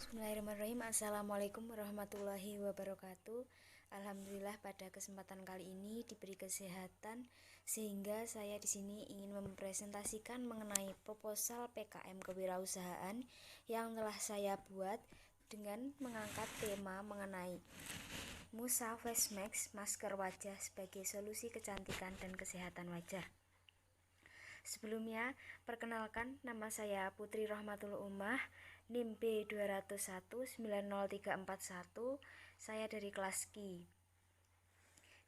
Bismillahirrahmanirrahim. Assalamualaikum warahmatullahi wabarakatuh. Alhamdulillah pada kesempatan kali ini diberi kesehatan sehingga saya di sini ingin mempresentasikan mengenai proposal PKM kewirausahaan yang telah saya buat dengan mengangkat tema mengenai Musa Face Mask masker wajah sebagai solusi kecantikan dan kesehatan wajah. Sebelumnya, perkenalkan, nama saya Putri Rohmatul Ummah, NIM B2019031. Saya dari kelas Ki.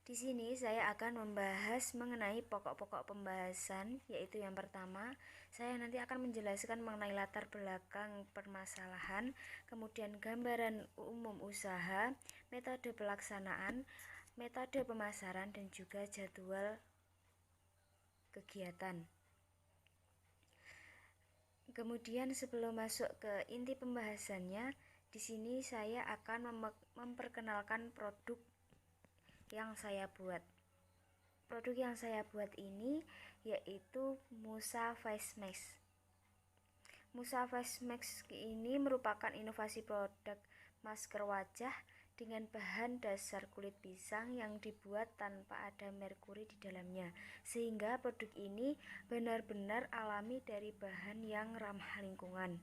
Di sini saya akan membahas mengenai pokok-pokok pembahasan, yaitu yang pertama, saya nanti akan menjelaskan mengenai latar belakang permasalahan, kemudian gambaran umum usaha, metode pelaksanaan, metode pemasaran, dan juga jadwal kegiatan. Kemudian sebelum masuk ke inti pembahasannya, di sini saya akan memperkenalkan produk yang saya buat. Produk yang saya buat ini yaitu Musa Face Mask. Musa Face Mask ini merupakan inovasi produk masker wajah dengan bahan dasar kulit pisang yang dibuat tanpa ada merkuri di dalamnya, sehingga produk ini benar-benar alami dari bahan yang ramah lingkungan.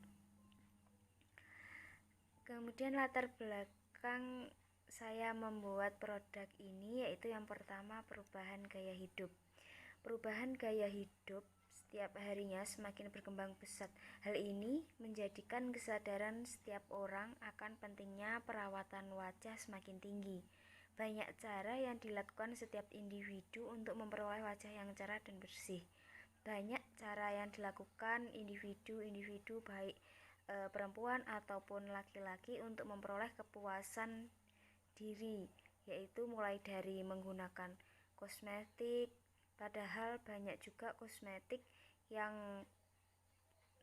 Kemudian latar belakang saya membuat produk ini yaitu yang pertama, perubahan gaya hidup. Perubahan gaya hidup setiap harinya semakin berkembang pesat. Hal ini menjadikan kesadaran setiap orang akan pentingnya perawatan wajah semakin tinggi. Banyak cara yang dilakukan setiap individu untuk memperoleh wajah yang cerah dan bersih. Banyak cara yang dilakukan individu baik perempuan ataupun laki-laki untuk memperoleh kepuasan diri, yaitu mulai dari menggunakan kosmetik. Padahal banyak juga kosmetik yang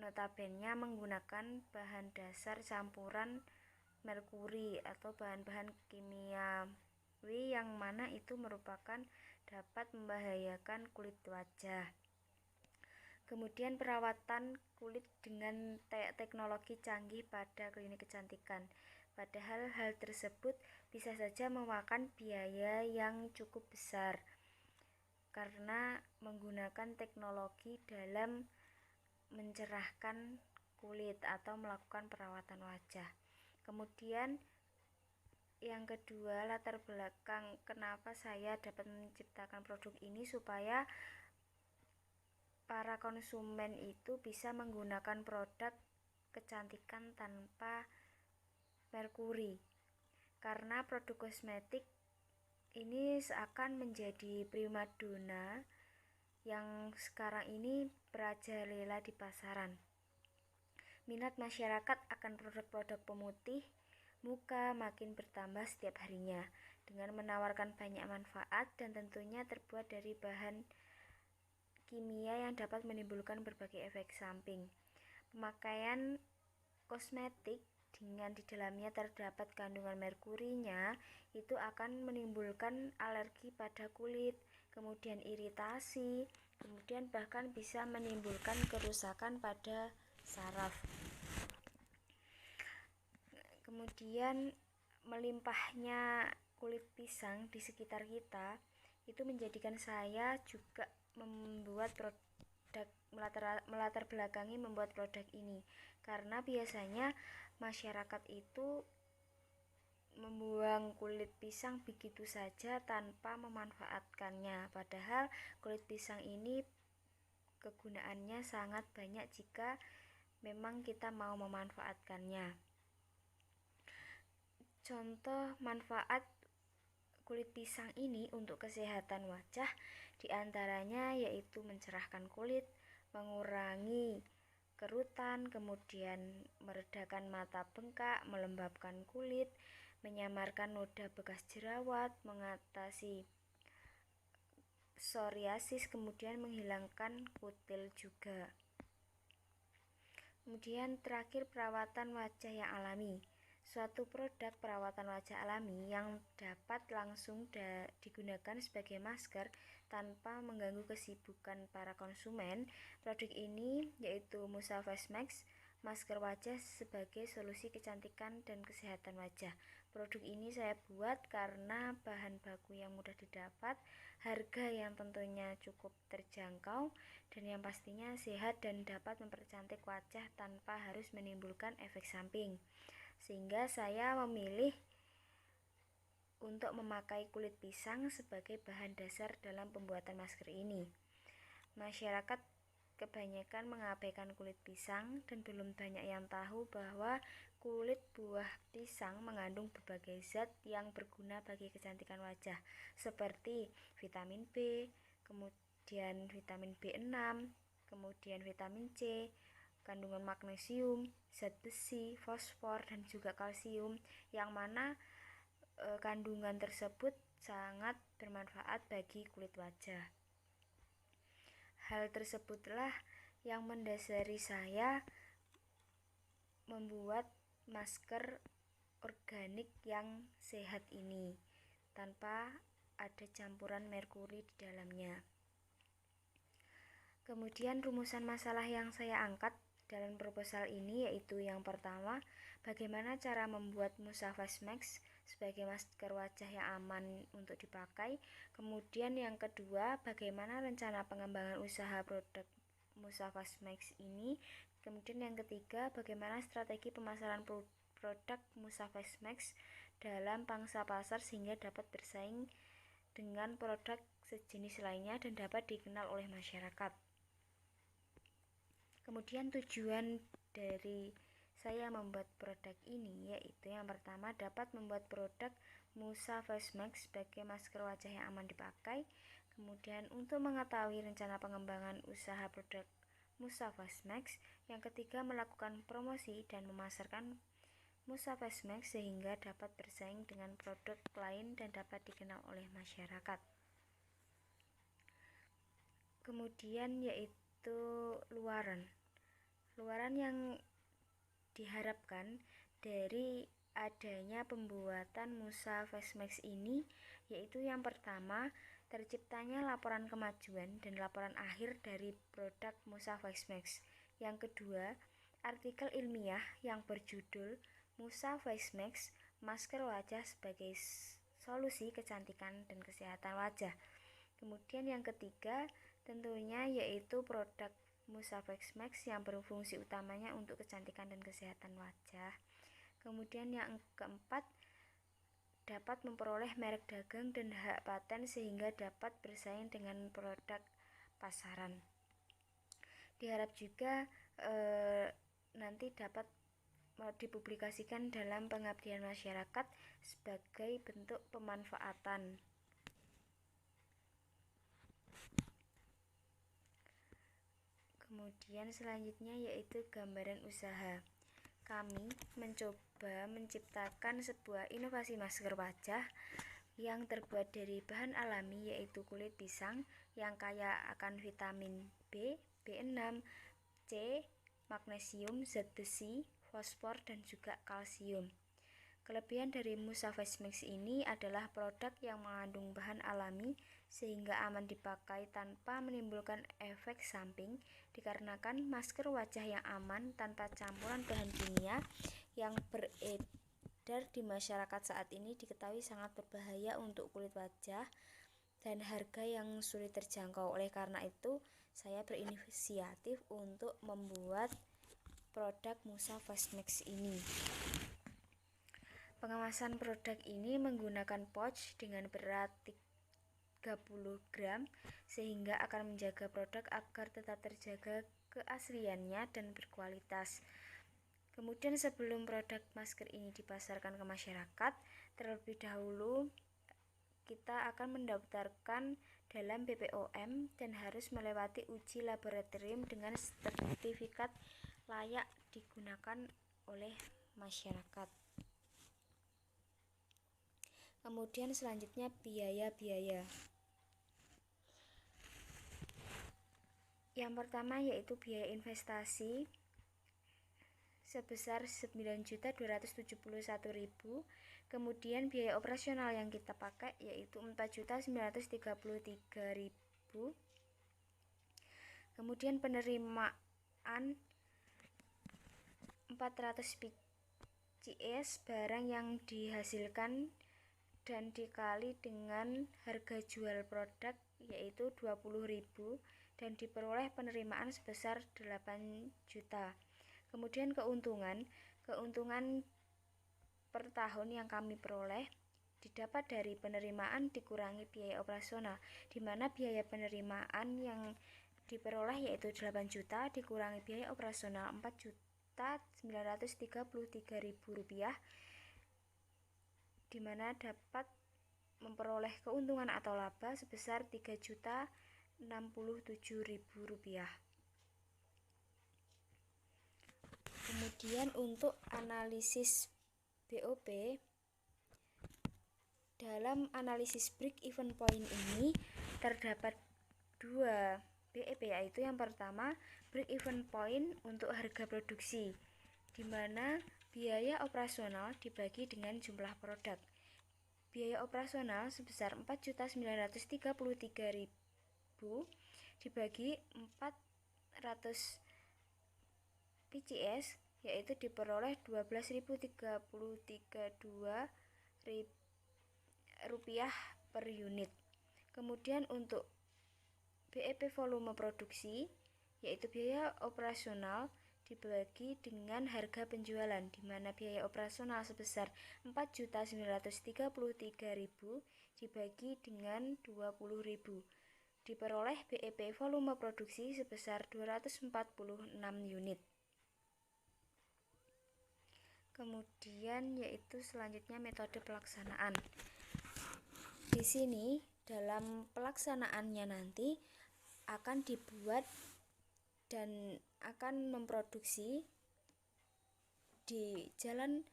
notabene menggunakan bahan dasar campuran merkuri atau bahan-bahan kimiawi yang mana itu merupakan dapat membahayakan kulit wajah. Kemudian perawatan kulit dengan teknologi canggih pada klinik kecantikan. Padahal hal tersebut bisa saja memakan biaya yang cukup besar karena menggunakan teknologi dalam mencerahkan kulit atau melakukan perawatan wajah. Kemudian yang kedua, latar belakang kenapa saya dapat menciptakan produk ini supaya para konsumen itu bisa menggunakan produk kecantikan tanpa merkuri. Karena produk kosmetik ini seakan menjadi primadona yang sekarang ini merajalela di pasaran. Minat masyarakat akan produk-produk pemutih muka makin bertambah setiap harinya dengan menawarkan banyak manfaat dan tentunya terbuat dari bahan kimia yang dapat menimbulkan berbagai efek samping. Pemakaian kosmetik dengan di dalamnya terdapat kandungan merkurinya itu akan menimbulkan alergi pada kulit, kemudian iritasi, kemudian bahkan bisa menimbulkan kerusakan pada saraf. Kemudian melimpahnya kulit pisang di sekitar kita itu menjadikan saya juga membuat produk melatar belakangi membuat produk ini, karena biasanya masyarakat itu membuang kulit pisang begitu saja tanpa memanfaatkannya, padahal kulit pisang ini kegunaannya sangat banyak jika memang kita mau memanfaatkannya. Contoh manfaat kulit pisang ini untuk kesehatan wajah diantaranya yaitu mencerahkan kulit, mengurangi kerutan, kemudian meredakan mata bengkak, melembabkan kulit, menyamarkan noda bekas jerawat, mengatasi psoriasis, kemudian menghilangkan kutil juga. Kemudian terakhir, perawatan wajah yang alami. Suatu produk perawatan wajah alami yang dapat langsung digunakan sebagai masker tanpa mengganggu kesibukan para konsumen. Produk ini yaitu Musa Face Mask masker wajah sebagai solusi kecantikan dan kesehatan wajah. Produk ini saya buat karena bahan baku yang mudah didapat, harga yang tentunya cukup terjangkau, dan yang pastinya sehat dan dapat mempercantik wajah tanpa harus menimbulkan efek samping. Sehingga saya memilih untuk memakai kulit pisang sebagai bahan dasar dalam pembuatan masker ini. Masyarakat kebanyakan mengabaikan kulit pisang dan belum banyak yang tahu bahwa kulit buah pisang mengandung berbagai zat yang berguna bagi kecantikan wajah seperti vitamin B, kemudian vitamin B6, kemudian vitamin C, kandungan magnesium, zat besi, fosfor, dan juga kalsium, yang mana kandungan tersebut sangat bermanfaat bagi kulit wajah. Hal tersebutlah yang mendasari saya membuat masker organik yang sehat ini tanpa ada campuran merkuri di dalamnya. Kemudian rumusan masalah yang saya angkat dalam proposal ini yaitu yang pertama, bagaimana cara membuat Musa Face Mask sebagai masker wajah yang aman untuk dipakai. Kemudian yang kedua, bagaimana rencana pengembangan usaha produk Musa Face Mask ini. Kemudian yang ketiga, bagaimana strategi pemasaran produk Musa Face Mask dalam pangsa pasar sehingga dapat bersaing dengan produk sejenis lainnya dan dapat dikenal oleh masyarakat. Kemudian tujuan dari saya membuat produk ini yaitu yang pertama, dapat membuat produk Musa Face Mask sebagai masker wajah yang aman dipakai. Kemudian untuk mengetahui rencana pengembangan usaha produk Musa Face Mask. Yang ketiga, melakukan promosi dan memasarkan Musa Face Mask sehingga dapat bersaing dengan produk lain dan dapat dikenal oleh masyarakat. Kemudian yaitu luaran yang diharapkan dari adanya pembuatan Musa Face Mask ini yaitu yang pertama, terciptanya laporan kemajuan dan laporan akhir dari produk Musa Face Mask. Yang kedua, artikel ilmiah yang berjudul Musa Face Mask, masker wajah sebagai solusi kecantikan dan kesehatan wajah. Kemudian yang ketiga, tentunya yaitu produk Musa Face Mask yang berfungsi utamanya untuk kecantikan dan kesehatan wajah. Kemudian yang keempat, dapat memperoleh merek dagang dan hak paten sehingga dapat bersaing dengan produk pasaran. Diharap juga nanti dapat dipublikasikan dalam pengabdian masyarakat sebagai bentuk pemanfaatan. Kemudian selanjutnya yaitu gambaran usaha. Kami mencoba menciptakan sebuah inovasi masker wajah yang terbuat dari bahan alami yaitu kulit pisang yang kaya akan vitamin B, B6, C, magnesium, zat besi, fosfor, dan juga kalsium. Kelebihan dari Musa Face Mask ini adalah produk yang mengandung bahan alami sehingga aman dipakai tanpa menimbulkan efek samping, dikarenakan masker wajah yang aman tanpa campuran bahan kimia yang beredar di masyarakat saat ini diketahui sangat berbahaya untuk kulit wajah dan harga yang sulit terjangkau. Oleh karena itu, saya berinisiatif untuk membuat produk Musa Face Mask ini. Pengemasan produk ini menggunakan pouch dengan berat 30 gram sehingga akan menjaga produk agar tetap terjaga keasliannya dan berkualitas. Kemudian sebelum produk masker ini dipasarkan ke masyarakat, terlebih dahulu kita akan mendaftarkan dalam BPOM dan harus melewati uji laboratorium dengan sertifikat layak digunakan oleh masyarakat. Kemudian selanjutnya biaya-biaya. Yang pertama yaitu biaya investasi sebesar 9.271.000. Kemudian biaya operasional yang kita pakai yaitu 4.933.000. Kemudian penerimaan 400 PCS barang yang dihasilkan dan dikali dengan harga jual produk yaitu 20.000 dan diperoleh penerimaan sebesar 8 juta. Kemudian keuntungan per tahun yang kami peroleh didapat dari penerimaan dikurangi biaya operasional, di mana biaya penerimaan yang diperoleh yaitu 8 juta dikurangi biaya operasional 4.933.000 rupiah, di mana dapat memperoleh keuntungan atau laba sebesar 3.067.000 rupiah. Kemudian untuk analisis BOP, dalam analisis break even point ini terdapat 2 BEP, yaitu yang pertama break even point untuk harga produksi, di mana biaya operasional dibagi dengan jumlah produk. Biaya operasional sebesar 4.933.000 dibagi 400 PCS yaitu diperoleh 12.033.2 rupiah per unit. Kemudian untuk BEP volume produksi yaitu biaya operasional dibagi dengan harga penjualan, di mana biaya operasional sebesar 4.933.000 dibagi dengan 20.000 diperoleh BEP volume produksi sebesar 246 unit. Kemudian yaitu selanjutnya metode pelaksanaan. Di sini dalam pelaksanaannya nanti akan dibuat dan akan memproduksi di Jalan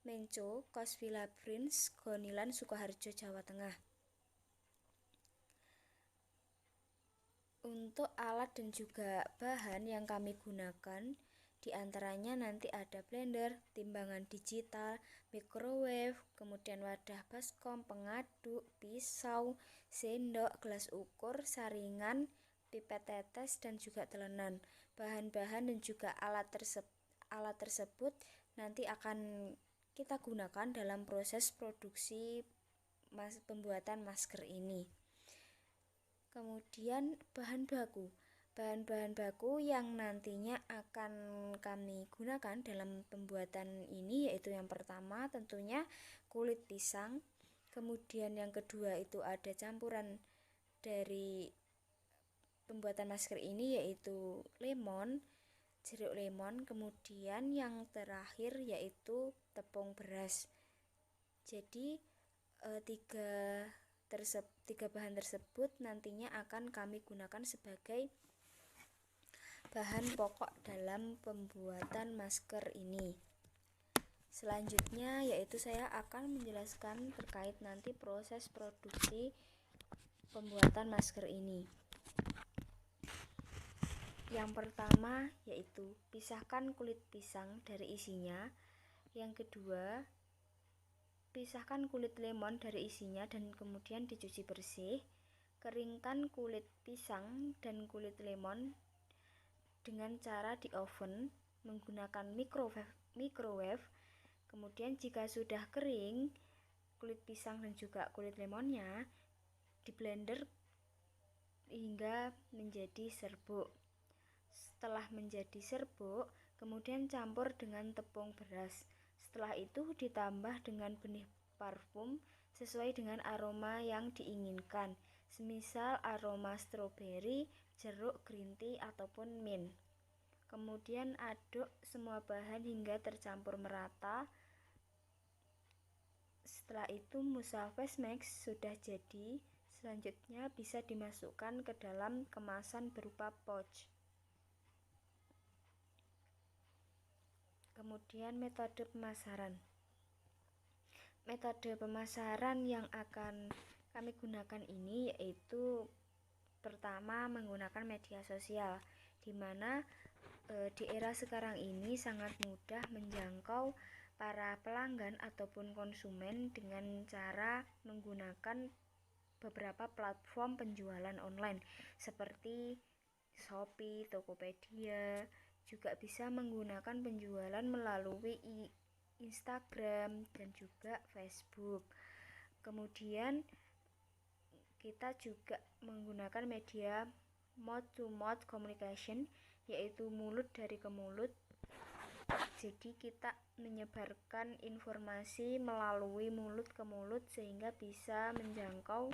Menco, Kos Villa Prince, Gonilan, Sukoharjo, Jawa Tengah. Untuk alat dan juga bahan yang kami gunakan diantaranya nanti ada blender, timbangan digital, microwave, kemudian wadah baskom, pengaduk, pisau, sendok, gelas ukur, saringan, pipet tetes, dan juga telenan. Bahan-bahan dan juga alat tersebut nanti akan kita gunakan dalam proses produksi pembuatan masker ini. Kemudian bahan baku yang nantinya akan kami gunakan dalam pembuatan ini yaitu yang pertama tentunya kulit pisang, kemudian yang kedua itu ada campuran dari pembuatan masker ini yaitu lemon, jeruk lemon, kemudian yang terakhir yaitu tepung beras. Jadi tiga bahan tersebut nantinya akan kami gunakan sebagai bahan pokok dalam pembuatan masker ini. Selanjutnya yaitu saya akan menjelaskan terkait nanti proses produksi pembuatan masker ini. Yang pertama yaitu pisahkan kulit pisang dari isinya. Yang kedua, pisahkan kulit lemon dari isinya dan kemudian dicuci bersih. Keringkan kulit pisang dan kulit lemon dengan cara di oven menggunakan microwave. Kemudian jika sudah kering kulit pisang dan juga kulit lemonnya, di blender hingga menjadi serbuk. Setelah menjadi serbuk, kemudian campur dengan tepung beras. Setelah itu ditambah dengan benih parfum sesuai dengan aroma yang diinginkan, semisal aroma stroberi, jeruk, green tea, ataupun mint. Kemudian aduk semua bahan hingga tercampur merata. Setelah itu mousse face mask sudah jadi. Selanjutnya bisa dimasukkan ke dalam kemasan berupa pouch. Kemudian metode pemasaran. Metode pemasaran yang akan kami gunakan ini yaitu pertama menggunakan media sosial, di mana di era sekarang ini sangat mudah menjangkau para pelanggan ataupun konsumen dengan cara menggunakan beberapa platform penjualan online seperti Shopee, Tokopedia, juga bisa menggunakan penjualan melalui Instagram dan juga Facebook. Kemudian kita juga menggunakan media mouth to mouth communication, yaitu mulut dari ke mulut. Jadi kita menyebarkan informasi melalui mulut ke mulut sehingga bisa menjangkau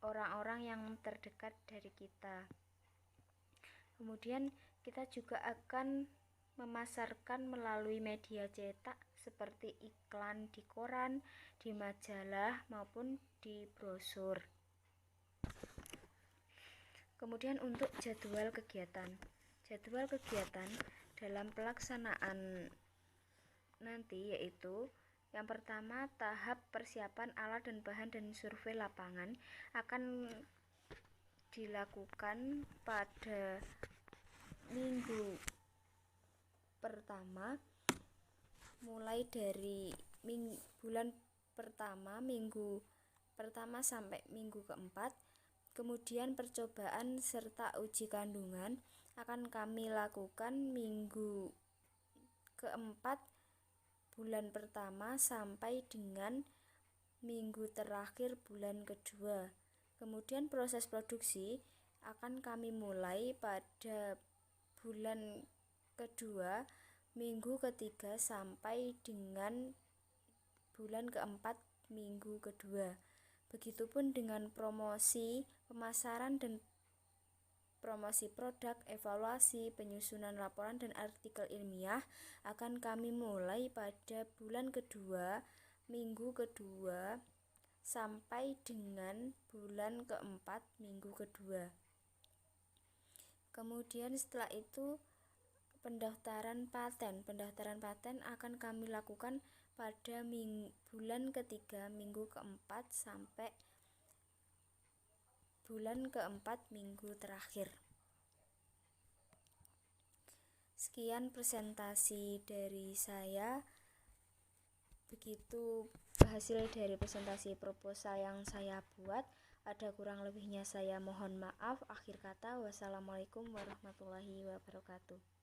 orang-orang yang terdekat dari kita. Kemudian kita juga akan memasarkan melalui media cetak seperti iklan di koran, di majalah maupun di brosur. Kemudian untuk jadwal kegiatan dalam pelaksanaan nanti yaitu yang pertama, tahap persiapan alat dan bahan dan survei lapangan akan dilakukan pada minggu pertama, mulai dari bulan pertama, minggu pertama sampai minggu keempat. Kemudian percobaan serta uji kandungan akan kami lakukan minggu keempat bulan pertama sampai dengan minggu terakhir bulan kedua. Kemudian proses produksi akan kami mulai pada bulan kedua, minggu ketiga sampai dengan bulan keempat, minggu kedua. Begitupun dengan promosi, pemasaran dan promosi produk, evaluasi, penyusunan laporan dan artikel ilmiah akan kami mulai pada bulan kedua, minggu kedua sampai dengan bulan keempat, minggu kedua. Kemudian setelah itu pendaftaran paten akan kami lakukan pada bulan ketiga, minggu keempat sampai bulan keempat, minggu terakhir. Sekian presentasi dari saya. Begitu hasil dari presentasi proposal yang saya buat. Ada kurang lebihnya saya mohon maaf. Akhir kata, wassalamualaikum warahmatullahi wabarakatuh.